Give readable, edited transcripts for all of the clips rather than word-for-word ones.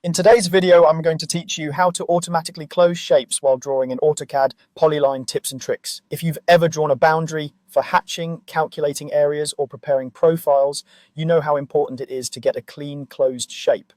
In today's video, I'm going to teach you how to automatically close shapes while drawing in AutoCAD Polyline tips and tricks. If you've ever drawn a boundary for hatching, calculating areas, or preparing profiles, you know how important it is to get a clean, closed shape.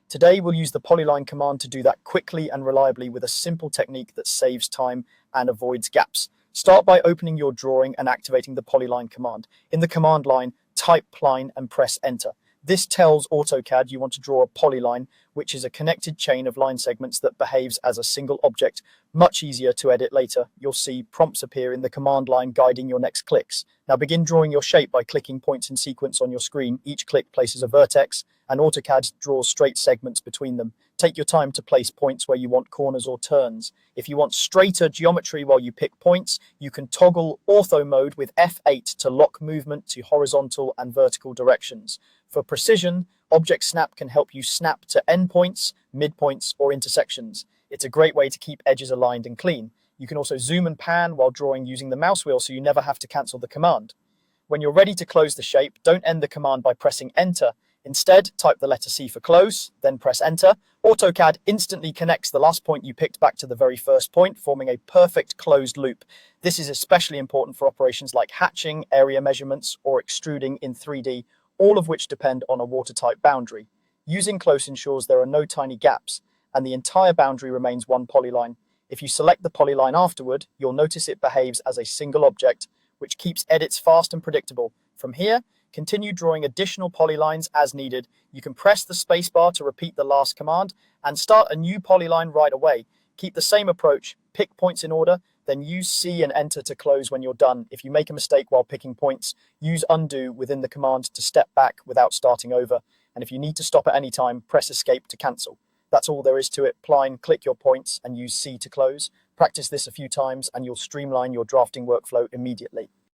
Today, we'll use the Polyline command to do that quickly and reliably with a simple technique that saves time and avoids gaps. Start by opening your drawing and activating the Polyline command. In the command line, type line and press enter. This tells AutoCAD you want to draw a polyline, which is a connected chain of line segments that behaves as a single object. Much easier to edit later. You'll see prompts appear in the command line guiding your next clicks. Now begin drawing your shape by clicking points in sequence on your screen. Each click places a vertex, and AutoCAD draws straight segments between them. Take your time to place points where you want corners or turns. If you want straighter geometry while you pick points, you can toggle ortho mode with F8 to lock movement to horizontal and vertical directions. For precision, Object Snap can help you snap to endpoints, midpoints, or intersections. It's a great way to keep edges aligned and clean. You can also zoom and pan while drawing using the mouse wheel so you never have to cancel the command. When you're ready to close the shape, don't end the command by pressing enter. Instead, type the letter C for close, then press enter. AutoCAD instantly connects the last point you picked back to the very first point, forming a perfect closed loop. This is especially important for operations like hatching, area measurements, or extruding in 3D, all of which depend on a watertight boundary. Using close ensures there are no tiny gaps, and the entire boundary remains one polyline. If you select the polyline afterward, you'll notice it behaves as a single object, which keeps edits fast and predictable. From here, continue drawing additional polylines as needed. You can press the spacebar to repeat the last command and start a new polyline right away. Keep the same approach, pick points in order, then use C and enter to close when you're done. If you make a mistake while picking points, use undo within the command to step back without starting over. And if you need to stop at any time, press escape to cancel. That's all there is to it. Polyline, click your points and use C to close. Practice this a few times and you'll streamline your drafting workflow immediately.